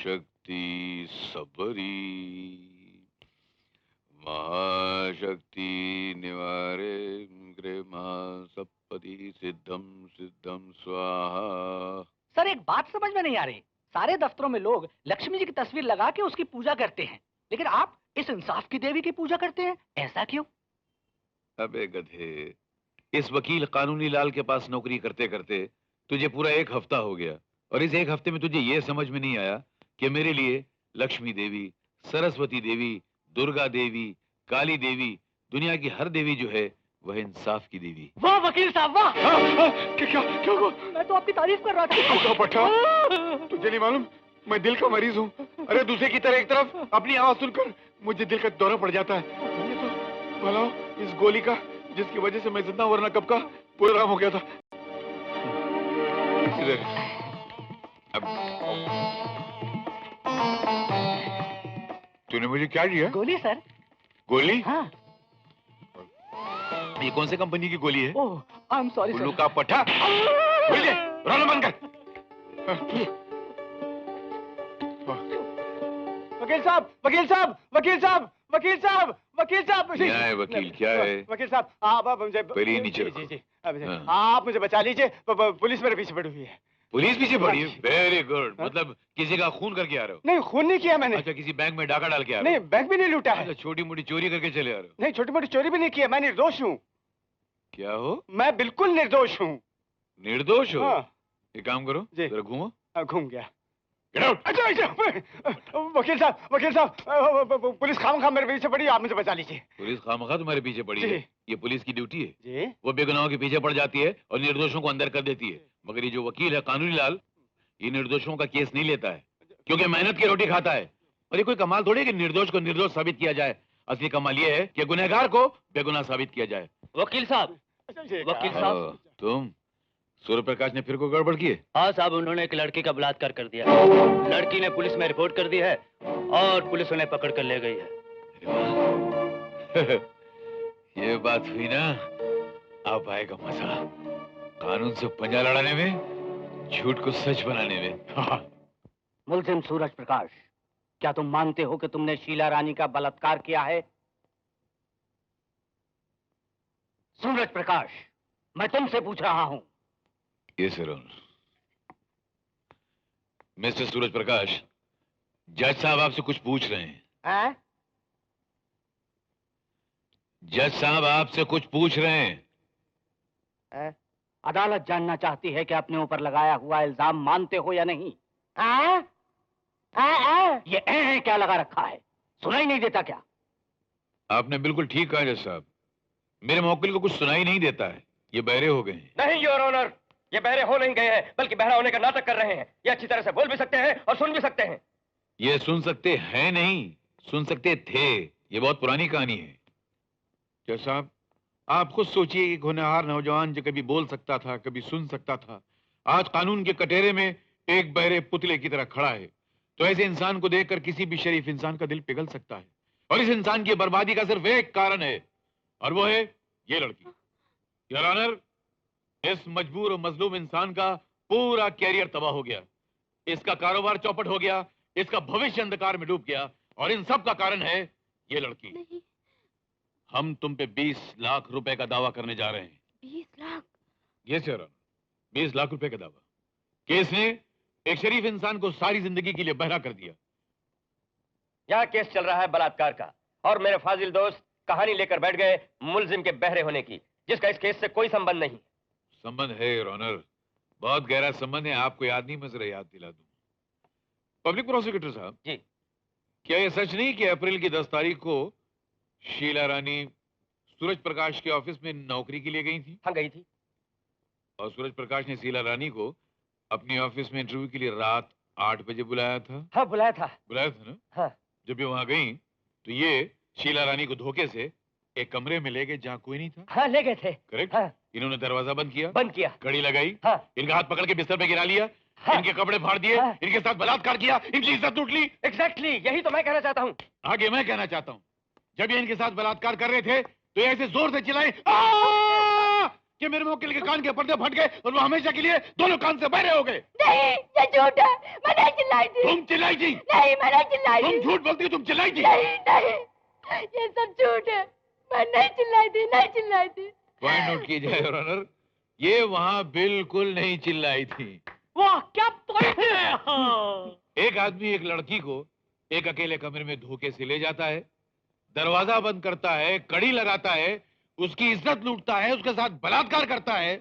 शक्ति सबरी महाशक्ति निवारे ग्रेमा सपति सिद्धम सिद्धम स्वाहा। सर एक बात समझ में नहीं आ रही, सारे दफ्तरों में लोग लक्ष्मी जी की तस्वीर लगा के उसकी पूजा करते हैं, लेकिन आप इस इंसाफ की देवी की पूजा करते हैं, ऐसा क्यों? अबे गधे, इस वकील कानूनी लाल के पास नौकरी करते करते तुझे पूरा 1 हफ्ता हो गया और इस 1 हफ्ते में तुझे यह समझ में नहीं आया कि मेरे लिए लक्ष्मी देवी, सरस्वती देवी, दुर्गा देवी, काली देवी, दुनिया की हर देवी जो है वह इंसाफ की देवी। वाह वकील साहब वाह! क्या हुआ? मैं तो आपकी तारीफ कर रहा था। पट्टा, तुझे नहीं मालूम मैं दिल का मरीज हूँ। अरे दूसरे की तरह एक तरफ अपनी आवाज सुनकर मुझे दिल का दौरा पड़ जाता है। ये तो भला इस गोली का जिसकी वजह से मैं जिंदा वरना कब का पूरा हो गया था। इधर अब तूने मुझे क्या दिया? गोली सर। गोली? हाँ। ये कौन से कंपनी की गोली है? ओह, आई एम सॉरी उल्लू का पट्टा। रोना बंद कर। वकील साहब, वकील साहब, वकील साहब, वकील साहब, वकील साहब। क्या है वकील, क्या है? वकील साहब आप मुझे पहले नीचे रखो। जी आप मुझे बचा लीजिए, पुलिस मेरे पीछे पड़ी हुई है। पुलिस पीछे पड़ी है? Very good. मतलब किसी का खून करके आ रहे हो? नहीं खून नहीं किया मैंने। अच्छा, किसी बैंक में डाका डाल के आ रहे हो? नहीं बैंक भी नहीं लूटा है। अच्छा, छोटी मोटी चोरी करके चले आ रहे हो? नहीं छोटी मोटी चोरी भी नहीं किया, मैं निर्दोष हूँ। क्या हो? मैं बिल्कुल निर्दोष हूँ। निर्दोष हो? हाँ। एक काम करो, जरा घूमो। घूम गया। अच्छा वकील साहब, पुलिस खामखा मेरे पीछे पड़ी, आप मुझे बचा लीजिए। पुलिस खामखा तुम्हारे पीछे पड़ी है? ये पुलिस की ड्यूटी है जी। वो बेगुनाहों के पीछे पड़ जाती है और निर्दोषों को अंदर कर देती है। मगर ये जो वकील है कानूनी लाल, ये निर्दोषों का केस नहीं लेता है क्योंकि मेहनत की रोटी खाता है। और ये कोई कमाल थोड़ी है कि निर्दोष को निर्दोष साबित किया जाए। असली कमाल ये है कि गुनहगार को बेगुनाह साबित किया जाए। वकील साहब, वकील साहब, तुम सूर्य प्रकाश ने फिर को गड़बड़ की है? हाँ साहब, उन्होंने एक लड़की का बलात्कार कर दिया। लड़की ने पुलिस में रिपोर्ट कर दी है और पुलिस उन्हें पकड़ कर ले गई है। ये बात हुई ना, अब आएगा मजा। कानून से पंजा लड़ाने में, झूठ को सच बनाने में। मुलजिम सूरज प्रकाश, क्या तुम मानते हो कि तुमने शीला रानी का बलात्कार किया है? सूरज प्रकाश, मैं तुमसे पूछ रहा हूं। Yes sir. Mister Suraj Prakash, जज साहब आपसे कुछ पूछ रहे हैं। जज साहब आपसे कुछ पूछ रहे हैं। अदालत जानना चाहती है कि अपने ऊपर लगाया हुआ इल्जाम मानते हो या नहीं। ये है क्या लगा रखा है, सुनाई नहीं देता क्या? आपने बिल्कुल ठीक कहा जज साहब, मेरे मौकिल को कुछ सुनाई नहीं देता है, ये बहरे हो गए हैं। नहीं योर ऑनर, ये बहरे हो नहीं गए हैं, बल्कि बहरा होने का नाटक कर रहे हैं। ये अच्छी तरह से बोल भी सकते हैं और सुन भी सकते हैं। ये सुन सकते हैं नहीं, सुन सकते थे। ये बहुत पुरानी कहानी है। जज साहब, आप खुद सोचिए कि गुनहगार नौजवान जो कभी बोल सकता था, कभी सुन सकता था, आज कानून के कटहरे में एक बहरे पुतले की तरह खड़ा है। तो ऐसे इंसान को देखकर किसी भी शरीफ इंसान का दिल पिघल सकता है। और इस इंसान की बर्बादी का सिर्फ एक कारण है, और वो है ये लड़की। योर ऑनर, इस मजबूर और मजलूम इंसान का पूरा कैरियर तबाह हो गया, इसका कारोबार चौपट हो गया, इसका भविष्य अंधकार में डूब गया, और इन सब का कारण है ये लड़की। नहीं। हम तुम पे 20 लाख रुपए का दावा करने जा रहे हैं। 20 lakh? Yes your honour, 20 lakh रुपए का दावा। केस ने एक शरीफ इंसान को सारी जिंदगी के लिए बहरा कर दिया। यहाँ केस चल रहा है बलात्कार का, और मेरे फाजिल दोस्त कहानी लेकर बैठ गए मुलजिम के बहरे होने की, जिसका इस केस से कोई संबंध नहीं। संबंध है योर ऑनर, बहुत गहरा संबंध है। आपको याद नहीं, मैं जरा याद दिला दूं। पब्लिक प्रोसिक्यूटर साहब जी, क्या यह सच नहीं कि अप्रैल की 10 तारीख को शीला रानी सूरज प्रकाश के ऑफिस में नौकरी के लिए गई थी? हाँ गई थी। और सूरज प्रकाश ने शीला रानी को अपनी ऑफिस में इंटरव्यू के लिए रात 8 बजे बुलाया था? हाँ बुलाया था। बुलाया था ना? हाँ। जब ये वहां गई तो ये शीला रानी को धोखे से एक कमरे में ले गए जहाँ कोई नहीं था। हाँ ले गए थे। करेक्ट। हाँ। इन्होंने दरवाजा बंद किया, कड़ी लगाई, हाँ। इनका हाथ पकड़ के बिस्तर पे गिरा लिया, हाँ। इनके कपड़े फाड़ दिए, हाँ। इनके साथ बलात्कार किया, इनकी इज्जत लूट ली। एग्जैक्टली, यही तो मैं कहना चाहता हूँ। आगे मैं कहना चाहता हूँ, जब ये इनके साथ बलात्कार कर रहे थे तो ये ऐसे जोर से चिल्लाए कि मेरे वकील के कान के पर्दे फट गए और वो हमेशा के लिए दोनों कान से बहरे हो गए? नहीं, ये झूठ है। मैं नहीं चिल्लाई थी। तुम चिल्लाई थी? नहीं, मैं नहीं चिल्लाई थी। तुम झूठ बोलती हो, तुम चिल्लाई थी? नहीं, नहीं, ये सब झूठ है। मैं नहीं चिल्लाई थी, नहीं चिल्लाई थी। पॉइंट नोट कीजिए योर ऑनर, ये वहां बिल्कुल नहीं चिल्लाई थी। वाह क्या पॉइंट है। हाँ। एक आदमी एक लड़की को एक अकेले कमरे में धोखे से ले जाता है, दरवाजा बंद करता है, कड़ी लगाता है, उसकी इज्जत लूटता है, उसके साथ बलात्कार करता है,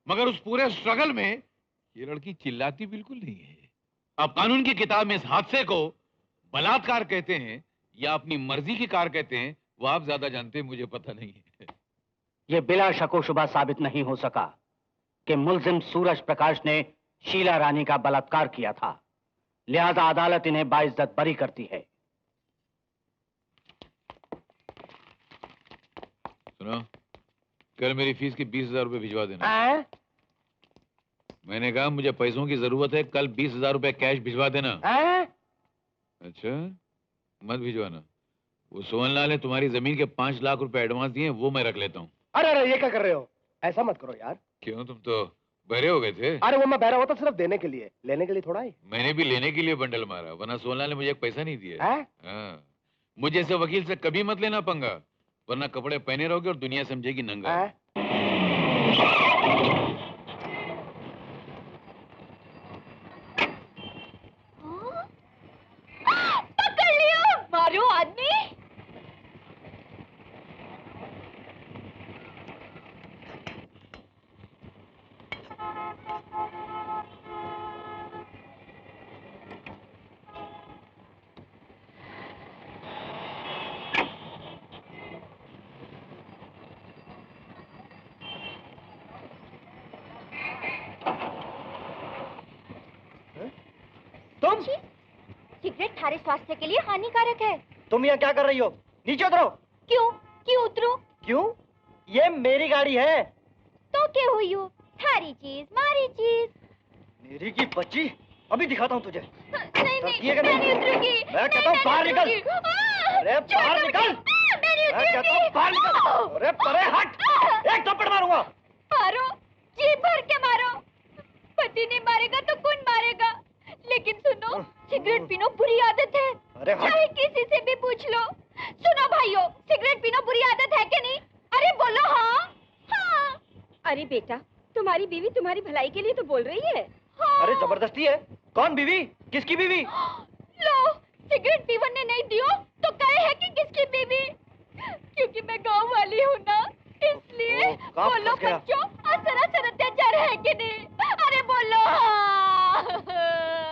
मगर उस पूरे स्ट्रगल में ये लड़की चिल्लाती बिल्कुल नहीं है। अब कानून की किताब में इस हादसे को बलात्कार कहते हैं या अपनी मर्जी की कार कहते हैं, वो आप ज्यादा जानते हैं, मुझे पता नहीं है। ये बिला शको-शुबा साबित नहीं हो सका कि मुल्जिम सूरज प्रकाश ने शीला रानी का बलात्कार किया था, लिहाजा अदालत इन्हें बाइज्जत बरी करती है। सुनो, कल मेरी फीस की 20,000 रुपए भिजवा देना। मैंने कहा मुझे पैसों की जरूरत है, कल 20,000 रुपए कैश भिजवा देना। अच्छा, मत भिजवाना। वो सोहनलाल ने तुम्हारी जमीन के 5 लाख रुपए एडवांस दिए, वो मैं रख लेता हूँ। अरे अरे ये क्या कर रहे हो? ऐसा मत करो यार। क्यों, तुम तो बहरे हो गए थे? अरे वो मैं बहरा होता सिर्फ देने के लिए, लेने के लिए थोड़ा ही। मैंने भी लेने के लिए बंडल मारा, वरना सोहनलाल ने मुझे एक पैसा नहीं दिया। हैं? हाँ, मुझे ऐसे वकील से कभी मत लेना पंगा, वरना कपड़े पहने रहोगे और दुनिया समझेगी नंगा। हैं? पकड़ लियो, मारो आदमी। तुम सिगरेट थारे स्वास्थ्य के लिए हानिकारक है। तुम यहाँ क्या कर रही हो? नीचे उतरो। क्यों क्यों उतरो? क्यों? ये मेरी गाड़ी है। तो क्या हुई हो? थारी चीज मारी चीज। मेरी की बच्ची, अभी दिखाता हूँ तुझे। नहीं डरती है नहीं, कि मैं नहीं? नहीं उतरूंगी। मैं कहता हूँ बाहर निकल। अरे बाहर निकल। मैं नहीं मैं कहता हूँ बाहर निकल। अरे परे हट, एक थप्पड़ मारूंगा। मारो, जी भर के मारो। पति नहीं मारेगा तो कौन मारेगा? लेकिन सुनो, सिगरेट पीना बुरी आदत है। अरे हट। चाहे किसी से भी पूछ लो। सुनो भाइयों, सिगरेट पीना बुरी आदत है कि नहीं? अरे बोलो हाँ। हाँ। अरे बेटा, तुम्हारी बीवी तुम्हारी भलाई के लिए तो बोल रही है। हाँ। अरे जबरदस्ती है। कौन बीवी? किसकी बीवी? लो, सिगरेट पीवन ने नहीं दियो तो कहे है कि किसकी बीवी? क्योंकि मैं गांव वाली हूँ ना, इसलिए कहाँ बोलो फंस गया? बच्चों, सरासर अत्याचार है कि नहीं? अरे बोलो हाँ।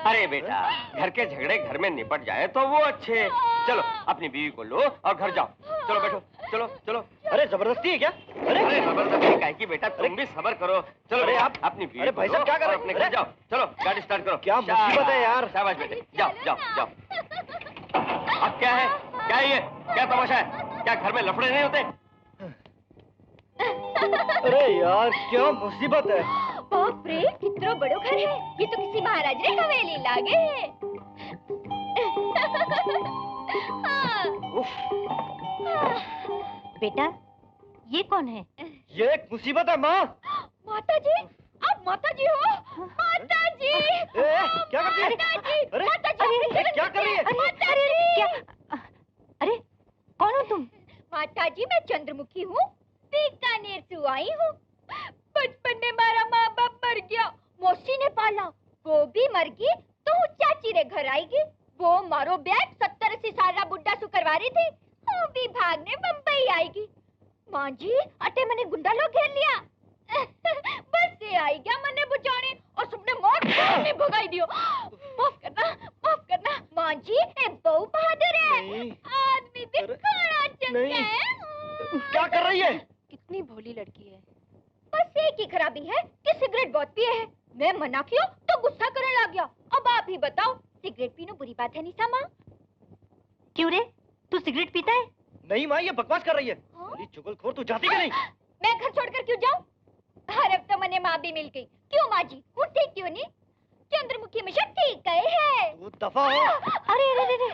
अरे बेटा, घर के झगड़े घर में निपट जाए तो वो अच्छे। चलो अपनी बीवी को लो और घर जाओ। चलो बैठो, चलो चलो। अरे जबरदस्ती है क्या? अरे जबरदस्ती काहे की बेटा, तुम भी सबर करो। चलो अरे बेटा, आप- अपनी बीवी अरे को भाई साहब लो क्या कर रहे और हैं? अपने घर अरे- जाओ। चलो गाड़ी स्टार्ट करो। क्या मुसीबत है यार। शाबाश बेटे, जाओ जाओ जाओ जाओ। अब क्या है? क्या है ये? क्या तमाशा है? क्या घर में लफड़े नहीं होते? अरे यार क्या मुसीबत है। बाप रे, कितना बड़ो घर है। ये तो किसी महाराज ने हवेली लागे है। हाँ। उफ, बेटा, ये कौन है? ये एक मुसीबत है माँ। माता जी, आप माता जी हो? माता जी! क्या कर रही है? माता जी! अरे, माता जी! अरे, क्या कर रही है? माता जी! क्या? अरे कौन हो तुम? माता जी, मैं चंद्रमुखी हूँ, बीकानेर से आई हूँ। बचपन में मारा माँ बाप मर गया, मौसी ने पाला, वो भी मर गई, तो चाची रे घर आएगी। वो मारो बैग 70-80 साल रा बुड्ढा सु करवा रही थी, वो भी भागने मुंबई आएगी। माँ जी, अटे मने गुंडा लोग घेर लिया। बस से आई गया मने बुझाने और सबने मौत ने भगाई दियो। माफ करना माँ जी, ए बहु बहादुर है। नहीं। आदमी भी अरे, खाना चंगा नहीं। है। क्या कर रही है? कितनी भोली लड़की है। बस एक ही खराबी है कि सिगरेट बहुत पिए है। मैं मना किया तो गुस्सा करने लग गया। अब आप ही बताओ, सिगरेट पीना बुरी बात है निशा माँ? क्यों रे, तू सिगरेट पीता है? नहीं माँ, ये बकवास कर रही है। हाँ? अरे चुगलखोर, तू जाती कि नहीं? मैं घर छोड़कर क्यों जाऊं? हर अब तो मने माँ भी मिल गई। क्यों माँ जी, वो ठीक क्यों नहीं? चंद्रमुखी मिश्रा ठीक गए है। तू दफा हो। अरे अरे अरे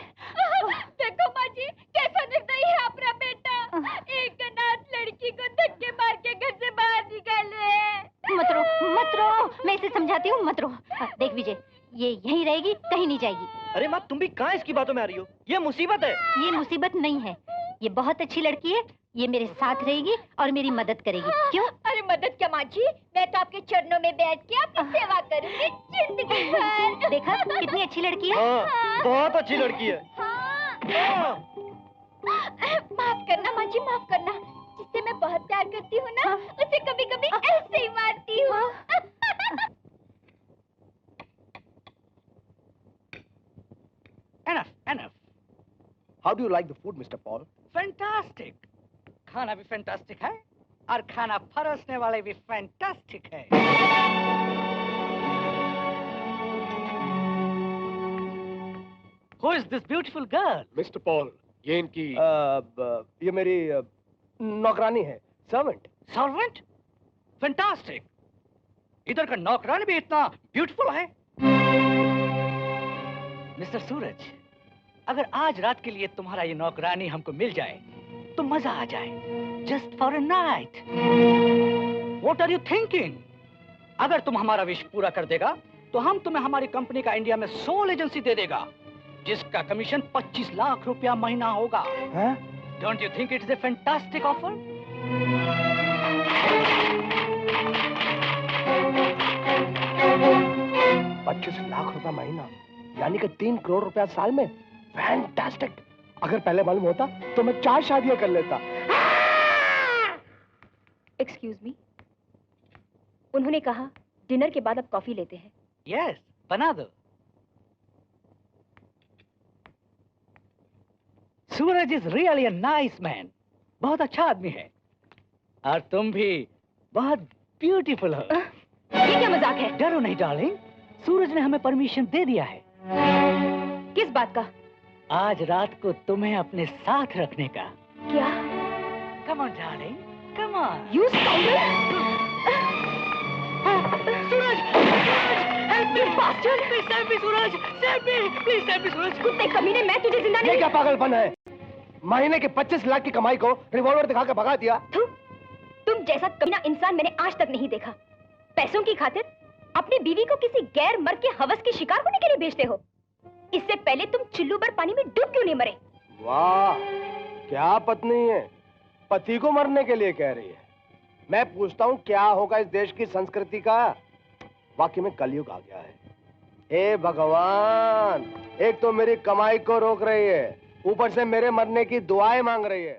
देखो माँ जी, कैसा निर्दयी है अपना बेटा। एक अनाथ लड़की को धक्के मार के घर से बाहर निकाले। मत रो, मैं इसे समझाती हूँ, मत रो। देख विजय, ये यहीं रहेगी, कहीं नहीं जाएगी। अरे माँ, तुम भी कहाँ इसकी बातों में आ रही हो? ये मुसीबत है। ये मुसीबत नहीं है, ये बहुत अच्छी लड़की है। ये मेरे साथ रहेगी और मेरी मदद करेगी। क्यों? अरे मदद क्या माँ जी, मैं तो आपके चरणों में बैठ के आपकी सेवा करूंगी जिंदगी भर। देखा कितनी अच्छी लड़की है। हाँ, बहुत अच्छी लड़की है। हाँ। माफ करना माँ जी, माफ करना। जिससे मैं बहुत प्यार करती हूँ ना, उसे कभी कभी ऐसे ही मारती हूँ। Enough. How do you like the food, Mr. Paul? Fantastic. खाना भी फैंटास्टिक है और खाना परोसने वाले भी फैंटास्टिक है। Who is this beautiful girl? Mr. Paul, ये इनकी ये मेरी नौकरानी है, सर्वेंट। सर्वेंट? फैंटास्टिक। इधर का नौकरानी भी इतना ब्यूटीफुल है। मिस्टर सूरज, अगर आज रात के लिए तुम्हारा ये नौकरानी हमको मिल जाए तो मजा आ जाए। Just for a night. What are you thinking? अगर तुम हमारा विश पूरा कर देगा तो हम तुम्हें हमारी कंपनी का इंडिया में सोल एजेंसी दे देगा, जिसका कमीशन 25 लाख रुपया महीना होगा। Don't you think it's a fantastic offer? 25 lakh रुपया महीना, यानी कि 3 करोड़ रुपया साल में। फैंटास्टिक। अगर पहले मालूम होता तो मैं 4 शादियां कर लेता। एक्सक्यूज मी, उन्होंने कहा डिनर के बाद अब कॉफी लेते हैं। यस, बना दो। Suraj is really a nice man. बहुत अच्छा आदमी है और तुम भी बहुत ब्यूटीफुल हो। ये क्या मजाक है? डरो नहीं डार्लिंग, सूरज ने हमें परमिशन दे दिया है। किस बात का? आज रात को तुम्हें अपने साथ रखने का। क्या? Come on darling, come on. You scoundrel! Suraj! Help me bastard! Please save me Suraj! Save me! Please save me Suraj! कुत्ते कमीने, मैं तुझे जिंदा ये नहीं। क्या पागलपन है? महीने के 25 लाख की कमाई को रिवॉल्वर दिखा के भगा दिया। तुम जैसा कमीना इंसान मैंने आज तक नहीं देखा। पैसों की खातिर अपनी बीवी को किसी गैर मर्द के हवस के शिकार होने के लिए बेचते हो। इससे पहले तुम चुल्लू भर पानी में डूब क्यों नहीं मरे? वाह, क्या पत्नी है, पति को मरने के लिए कह रही है। मैं पूछता हूँ क्या होगा इस देश की संस्कृति का? वाकई में कलयुग आ गया है। हे भगवान, एक तो मेरी कमाई को रोक रही है, ऊपर से मेरे मरने की दुआएं मांग रही है।